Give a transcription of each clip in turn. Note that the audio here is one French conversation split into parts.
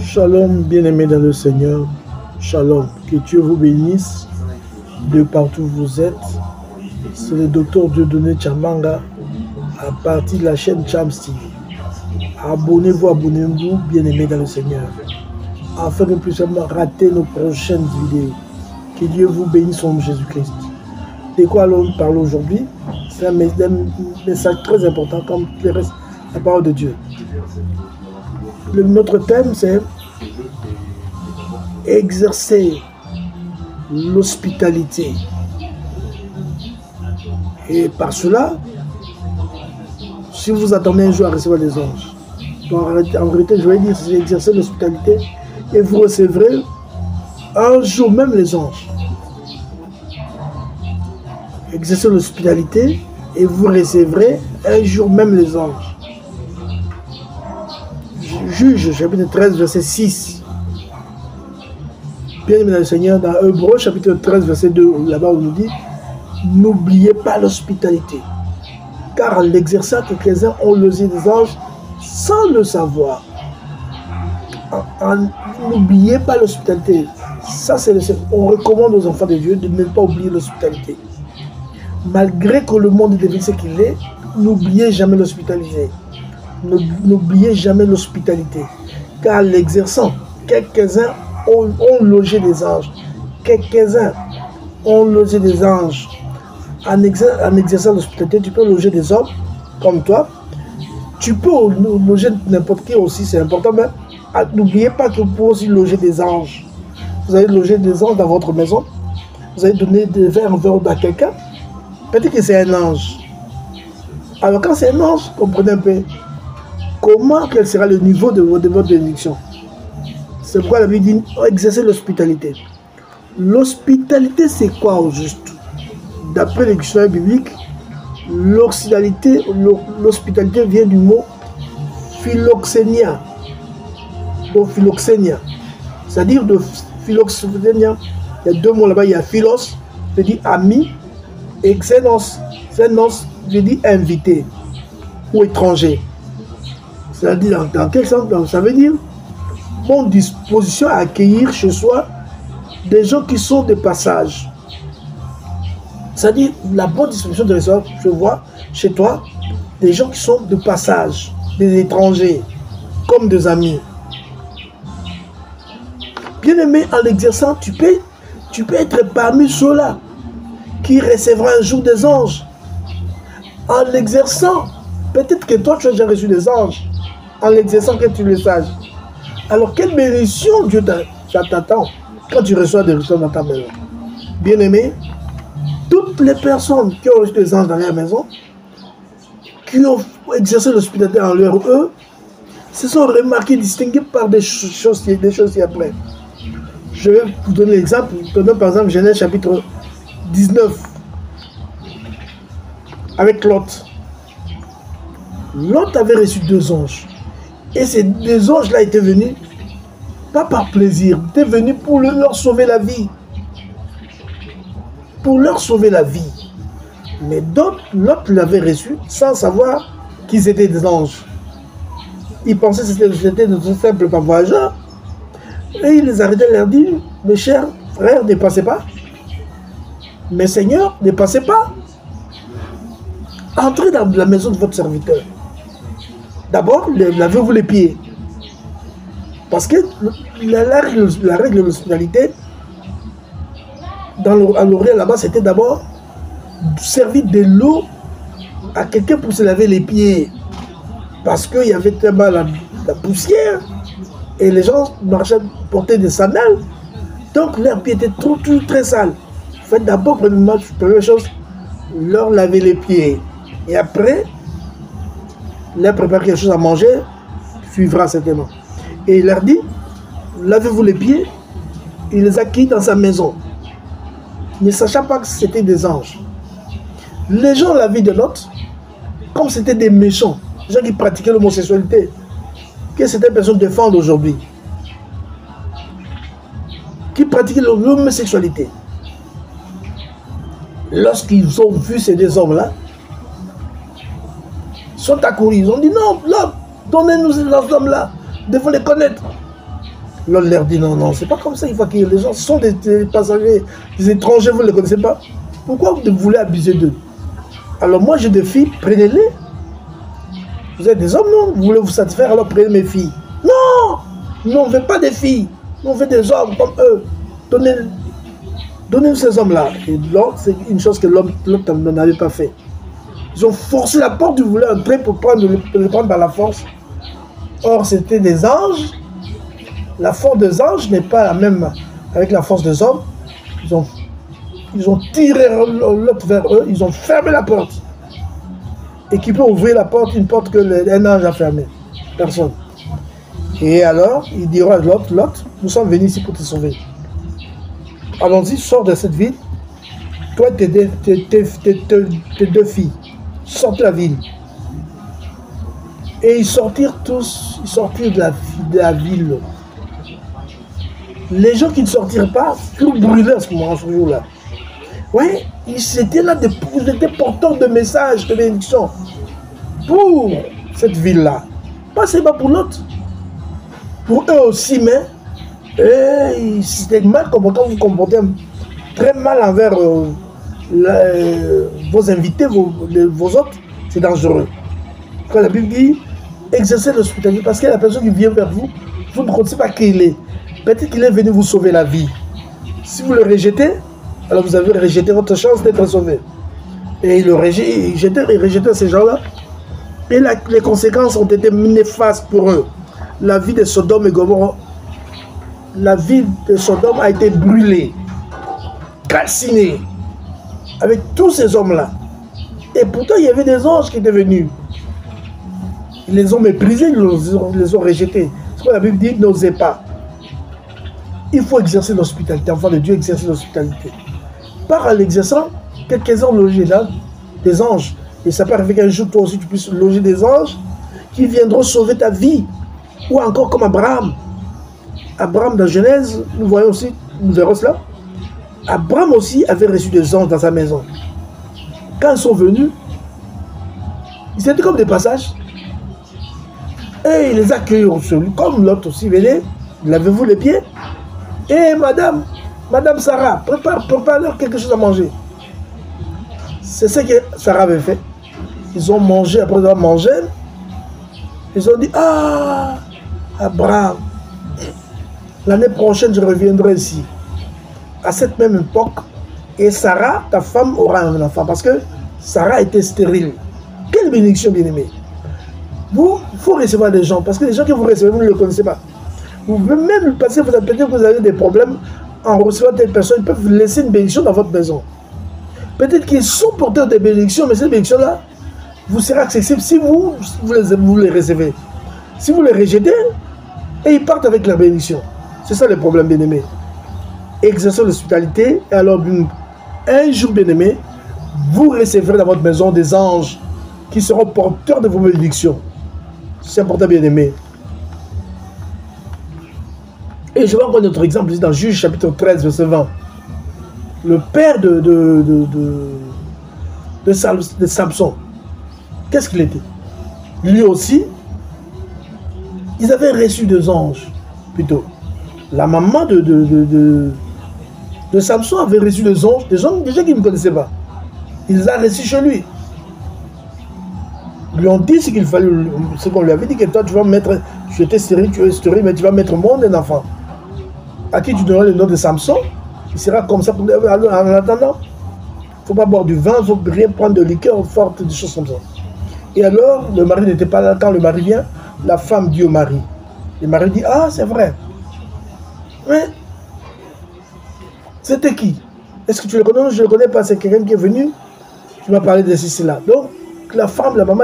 Shalom, bien-aimés dans le Seigneur. Shalom, que Dieu vous bénisse de partout où vous êtes. C'est le docteur Dieudonné Tchambanga à partir de la chaîne Chams TV. Abonnez-vous, bien-aimés dans le Seigneur, afin que nous puissions rater nos prochaines vidéos. Que Dieu vous bénisse au nom de Jésus-Christ. De quoi allons-nous parler aujourd'hui? C'est un message très important comme le reste, la parole de Dieu. Notre thème, c'est exercer l'hospitalité. Et par cela, si vous attendez un jour à recevoir les anges, donc en vérité, je vais dire, c'est exercer l'hospitalité et vous recevrez un jour même les anges. Exercer l'hospitalité et vous recevrez un jour même les anges. Juge, chapitre 13, verset 6. Bien-aimé dans le Seigneur, dans Hébreux, chapitre 13, verset 2, là-bas on nous dit, n'oubliez pas l'hospitalité, car en l'exerçant, quelques-uns ont logé des anges sans le savoir. N'oubliez pas l'hospitalité. Ça, on recommande aux enfants de Dieu de ne pas oublier l'hospitalité. Malgré que le monde devient ce qu'il est, n'oubliez jamais l'hospitalité. N'oubliez jamais l'hospitalité, car l'exerçant, quelques-uns ont logé des anges. Quelques-uns ont logé des anges. En exerçant l'hospitalité, tu peux loger des hommes comme toi. Tu peux loger n'importe qui aussi, c'est important, mais n'oubliez pas que vous pouvez aussi loger des anges. Vous allez loger des anges dans votre maison. Vous allez donner des verres à quelqu'un. Peut-être que c'est un ange. Alors quand c'est un ange, comprenez un peu. Comment, quel sera le niveau de votre bénédiction? C'est pourquoi la Bible dit exercer l'hospitalité. L'hospitalité, c'est quoi au juste? D'après les dictionnaires bibliques, l'hospitalité vient du mot philoxénia. Donc philoxénia. C'est-à-dire de philoxénia, il y a deux mots là-bas, il y a philos, je dis ami, et xénos. Xénos, je dis invité ou étranger. C'est-à-dire, dans quel sens? Ça veut dire bonne disposition à accueillir chez soi des gens qui sont de passage. C'est-à-dire la bonne disposition de recevoir chez toi des gens qui sont de passage, des étrangers, comme des amis. Bien-aimé, en l'exerçant, tu peux être parmi ceux-là qui recevront un jour des anges. En l'exerçant, peut-être que toi tu as déjà reçu des anges. En l'exerçant, que tu le saches. Alors, quelle bénédiction Dieu t'attend quand tu reçois des ressources dans ta maison? Bien-aimé, toutes les personnes qui ont reçu des anges dans leur maison, qui ont exercé l'hospitalité en leur eux, se sont remarqués, distingués par des choses ci-après. Je vais vous donner l'exemple. Prenons par exemple Genèse chapitre 19, avec Lot. Lot avait reçu deux anges. Et ces deux anges-là étaient venus, pas par plaisir, étaient venus pour leur sauver la vie. Pour leur sauver la vie. Mais d'autres, Lot l'avait reçu sans savoir qu'ils étaient des anges. Ils pensaient que c'était de simples voyageurs. Et ils les arrêtaient et leur disaient, mes chers frères, ne passez pas. Mes seigneurs, ne passez pas. Entrez dans la maison de votre serviteur. D'abord, lavez-vous les pieds. Parce que la règle de l'hospitalité, à l'Orient là-bas, c'était d'abord servir de l'eau à quelqu'un pour se laver les pieds. Parce qu'il y avait tellement la poussière et les gens marchaient, portaient des sandales. Donc leurs pieds étaient très sales. Faites d'abord, première chose, leur laver les pieds. Et après, leur préparer quelque chose à manger, suivra certainement. Et il leur dit, lavez-vous les pieds. Il les accueillit dans sa maison, ne sachant pas que c'était des anges. Les gens, la vie de Lot, comme c'était des méchants, des gens qui pratiquaient l'homosexualité, que certaines personnes défendent aujourd'hui, qui pratiquaient l'homosexualité, lorsqu'ils ont vu ces deux hommes-là, sont accourus. Ils ont dit non, là, donnez-nous ces hommes-là, devons les connaître. L'autre leur dit non, non, c'est pas comme ça, il faut accueillir les gens. Ce sont des passagers, des étrangers, vous ne les connaissez pas. Pourquoi vous voulez abuser d'eux? Alors moi j'ai des filles, prenez-les. Vous êtes des hommes, non? Vous voulez vous satisfaire, alors prenez mes filles. Non! Nous on ne veut pas des filles. Nous on veut des hommes comme eux. Donnez-nous ces hommes-là. Et l'autre, c'est une chose que l'autre n'avait pas fait. Ils ont forcé la porte, ils voulaient entrer pour le prendre par la force. Or, c'était des anges. La force des anges n'est pas la même avec la force des hommes. Ils ont tiré l'autre vers eux, ils ont fermé la porte. Et qui peut ouvrir la porte, une porte qu'un ange a fermée? Personne. Et alors, il dira à l'autre, nous sommes venus ici pour te sauver. Allons-y, sors de cette ville. Toi et tes deux filles, sortez de la ville. Et ils sortirent tous, ils sortirent de la ville. Les gens qui ne sortirent pas furent brûlés à ce moment, ce jour-là. Oui, ils étaient là, ils étaient porteurs de messages, de bénédictions pour cette ville-là. Pas seulement pour l'autre. Pour eux aussi, mais c'était mal comporté, vous vous comportez très mal envers vos invités, vos hôtes, c'est dangereux. Quand la Bible dit, exercez l'hospitalité, parce que la personne qui vient vers vous, vous ne connaissez pas qui il est. Peut-être qu'il est venu vous sauver la vie. Si vous le rejetez, alors vous avez rejeté votre chance d'être sauvé. Et il rejetait ces gens-là. Et les conséquences ont été néfastes pour eux. La vie de Sodome et Gomorrhe, la ville de Sodome a été brûlée, calcinée, avec tous ces hommes-là. Et pourtant, il y avait des anges qui étaient venus. Ils les ont méprisés, ils les ont rejetés. C'est ce que la Bible dit, n'osez pas. Il faut exercer l'hospitalité. Enfant de Dieu, exercer l'hospitalité. Par l'exerçant, quelques-uns ont logé là, des anges. Et ça peut arriver qu'un jour, toi aussi, tu puisses loger des anges qui viendront sauver ta vie. Ou encore comme Abraham. Abraham, dans Genèse, nous voyons aussi, nous verrons cela. Abraham aussi avait reçu des anges dans sa maison. Quand ils sont venus, ils étaient comme des passages. Et il les a accueillis sur lui, comme l'autre aussi. Venez, lavez-vous les pieds. Et madame Sarah, prépare-leur quelque chose à manger. C'est ce que Sarah avait fait. Ils ont mangé, après avoir mangé, ils ont dit, ah, Abraham, l'année prochaine, je reviendrai ici. À cette même époque, et Sarah, ta femme, aura un enfant. Parce que Sarah était stérile. Quelle bénédiction, bien-aimée. Vous, il faut recevoir des gens. Parce que les gens que vous recevez, vous ne les connaissez pas. Vous pouvez même passer, vous avez peut-être que vous avez des problèmes en recevant telle personne. Ils peuvent vous laisser une bénédiction dans votre maison. Peut-être qu'ils sont porteurs de bénédictions, mais cette bénédiction-là vous sera accessible si vous les recevez. Si vous les rejetez, et ils partent avec la bénédiction. C'est ça le problème, bien-aimé. Exercez l'hospitalité, et alors un jour, bien-aimé, vous recevrez dans votre maison des anges qui seront porteurs de vos bénédictions. C'est important, bien-aimé. Et je vais encore notre exemple ici dans Juge chapitre 13, verset 20. Le père de Samson, qu'est-ce qu'il était? Lui aussi, ils avaient reçu des anges, plutôt. La maman de Samson avait reçu des anges déjà qu'il ne connaissait pas. Il les a reçus chez lui. Ils lui ont dit ce qu'il fallait, ce qu'on lui avait dit, que toi tu vas mettre, tu étais stérile, tu es stérile, mais tu vas mettre au monde un enfant. À qui tu donneras le nom de Samson, il sera comme ça. En attendant, il ne faut pas boire du vin, il ne faut rien prendre de liqueur forte, des choses comme ça. Et alors, le mari n'était pas là. Quand le mari vient, la femme dit au mari. Le mari dit, ah, c'est vrai. Mais, c'était qui? Est-ce que tu le connais? Je ne le connais pas, c'est quelqu'un qui est venu. Tu m'as parlé de ceci, là. Donc, la femme, la maman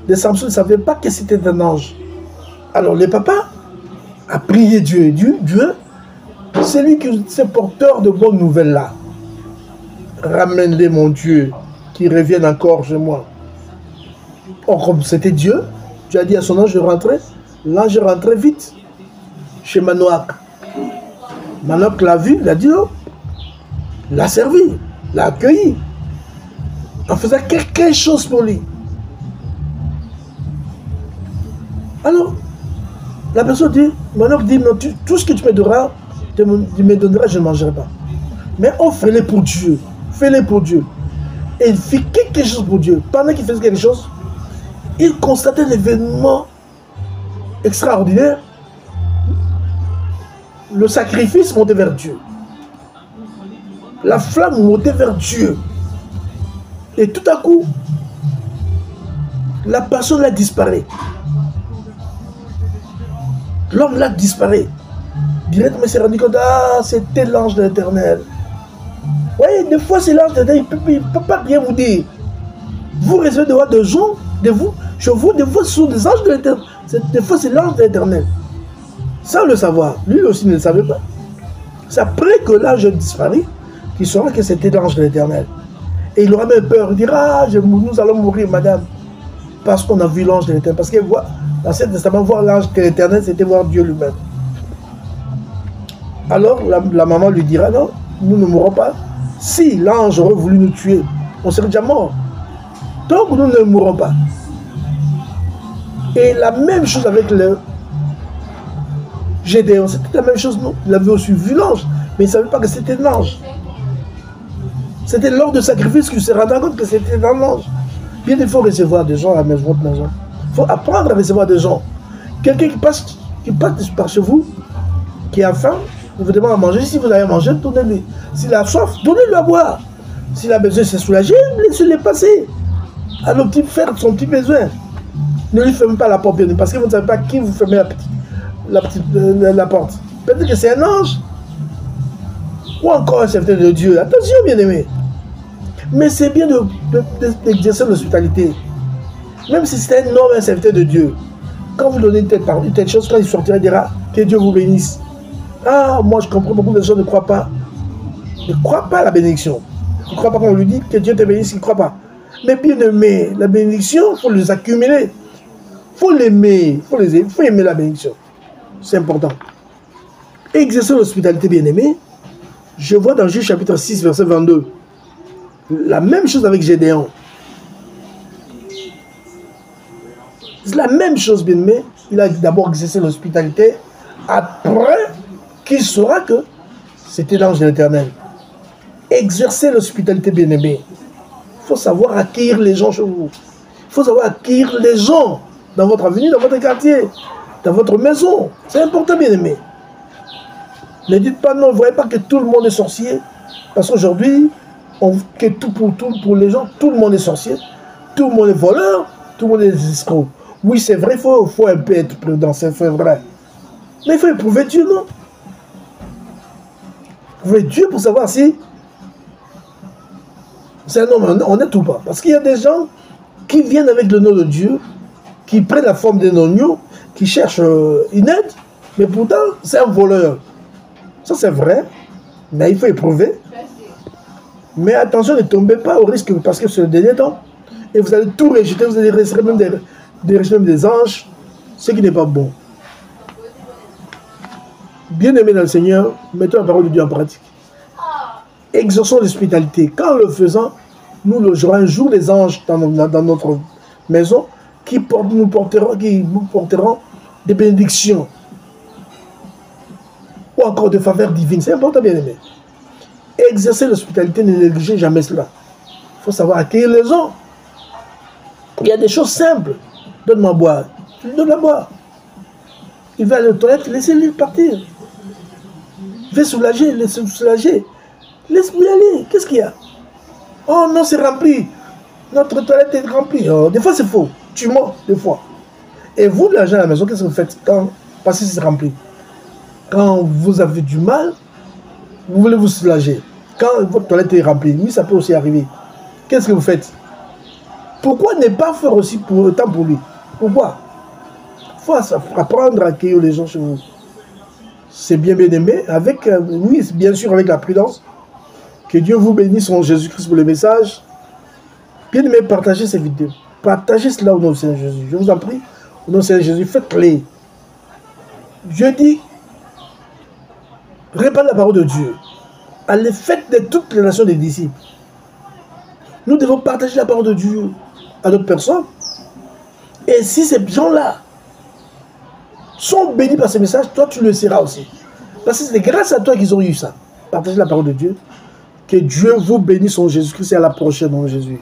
de Samson ne savait pas que c'était un ange. Alors, le papa a prié Dieu. Dieu, c'est lui qui est porteur de bonnes nouvelles là. Ramène-les, mon Dieu, qu'ils reviennent encore chez moi. Or, comme c'était Dieu, tu as dit à son ange de rentrer. L'ange est rentré vite chez Manoach. Manoach l'a vu, l'a dit, oh, l'a servi, l'a accueilli, en faisant quelque chose pour lui. Alors, La personne dit, mon oncle dit, non, tout ce que tu me donneras, je ne mangerai pas. Mais on fais-le pour Dieu. Fais-le pour Dieu. Et il fit quelque chose pour Dieu. Pendant qu'il faisait quelque chose, il constatait l'événement extraordinaire. Le sacrifice montait vers Dieu. La flamme montait vers Dieu. Et tout à coup, la personne là disparaît. L'homme là disparaît. Directement, il s'est rendu compte, ah, c'était l'ange de l'Éternel. Oui, des fois, c'est l'ange de l'Éternel, il ne peut pas bien vous dire. Vous recevez des voix de gens, de vous, chez vous, des fois, ce sont des anges de l'Éternel. Des fois, c'est l'ange de l'Éternel. Sans le savoir, lui aussi ne le savait pas. C'est après que l'ange disparaît qu'il saura que c'était l'ange de l'Éternel. Et il aura même peur. Il dira, ah, nous allons mourir, madame. Parce qu'on a vu l'ange de l'Éternel. Parce que dans l'Ancien Testament, voir l'ange de l'Éternel, c'était voir Dieu lui-même. Alors, la maman lui dira, non, nous ne mourrons pas. Si l'ange aurait voulu nous tuer, on serait déjà mort. Donc, nous ne mourrons pas. Et la même chose avec le Gédéon, c'était la même chose, non? Il avait aussi vu l'ange, mais il ne savait pas que c'était l'ange. C'était lors de sacrifice qu'il se rendait compte que c'était dans l'ange. Bien, il faut recevoir des gens à la maison, votre maison. Il faut apprendre à recevoir des gens. Quelqu'un qui passe par chez vous, qui a faim, il vous demande à manger. Si vous avez mangé, donnez-lui. S'il a soif, donnez-lui à boire. S'il a besoin de se soulager, laissez-le passer. Alors, faire son petit besoin. Ne lui fermez pas la porte, parce que vous ne savez pas qui vous fermez la porte. Peut-être que c'est un ange. Ou encore un serviteur de Dieu. Attention, bien-aimé. Mais c'est bien d'exercer l'hospitalité. Même si c'est un homme, un serviteur de Dieu. Quand vous donnez une telle chose, quand il sortira, il dira que Dieu vous bénisse. Ah, moi je comprends, beaucoup de gens ne croient pas. Ne croient pas à la bénédiction. Ils ne croient pas quand on lui dit que Dieu te bénisse, ils ne croient pas. Mais bien aimé, la bénédiction, il faut les accumuler. Il faut l'aimer. Il faut aimer la bénédiction. C'est important. Exercer l'hospitalité, bien aimé. Je vois dans Juge chapitre 6, verset 22. La même chose avec Gédéon. C'est la même chose, bien aimé. Il a d'abord exercé l'hospitalité. Après qu'il saura que c'était l'ange de l'Éternel. Exercer l'hospitalité, bien aimé. Il faut savoir accueillir les gens chez vous. Il faut savoir accueillir les gens dans votre avenue, dans votre quartier, dans votre maison. C'est important, bien aimé. Ne dites pas non, ne voyez pas que tout le monde est sorcier. Parce qu'aujourd'hui, pour les gens, tout le monde est sorcier. Tout le monde est voleur. Tout le monde est escroc. Oui, c'est vrai, il faut un peu être prudent, c'est vrai. Mais il faut éprouver Dieu, non? Éprouver Dieu pour savoir si c'est un homme honnête ou pas. Parce qu'il y a des gens qui viennent avec le nom de Dieu, qui prennent la forme d'un oignon, qui cherchent une aide, mais pourtant, c'est un voleur. Ça, c'est vrai, mais il faut éprouver. Mais attention, ne tombez pas au risque, parce que c'est le dernier temps. Et vous allez tout rejeter, vous allez rester même des anges, ce qui n'est pas bon. Bien-aimés dans le Seigneur, mettons la parole de Dieu en pratique. Exerçons l'hospitalité. Quand le faisant, nous logerons un jour les anges dans notre maison qui nous porteront des bénédictions ou encore de faveurs divines. C'est important, bien-aimé. Exercer l'hospitalité, ne négligez jamais cela. Il faut savoir accueillir les gens. Il y a des choses simples. Donne-moi à boire. Tu lui donnes à boire. Il va aller aux toilettes, laissez-le partir. Il va soulager, laissez-le soulager. Laisse-moi aller. Qu'est-ce qu'il y a? Oh non, c'est rempli. Notre toilette est remplie. Oh, des fois, c'est faux. Tu mens, des fois. Et vous, l'argent à la maison, qu'est-ce que vous faites parce que c'est rempli? Quand vous avez du mal, vous voulez vous soulager. Quand votre toilette est remplie, oui, ça peut aussi arriver. Qu'est-ce que vous faites? Pourquoi ne pas faire aussi autant pour lui? Pourquoi? Il faut apprendre à accueillir les gens chez vous. C'est bien aimé, avec, oui, bien sûr, avec la prudence. Que Dieu vous bénisse en Jésus-Christ pour le message. Bien aimé, partagez ces vidéos. Partagez cela au nom de Seigneur Jésus. Je vous en prie, au nom de Seigneur Jésus, faites-les. Dieu dit, répandez la parole de Dieu. Allez, faites de toutes les nations des disciples. Nous devons partager la parole de Dieu à d'autres personnes. Et si ces gens-là sont bénis par ce message, toi tu le seras aussi. Parce que c'est grâce à toi qu'ils ont eu ça. Partagez la parole de Dieu. Que Dieu vous bénisse en Jésus-Christ et à la prochaine en Jésus.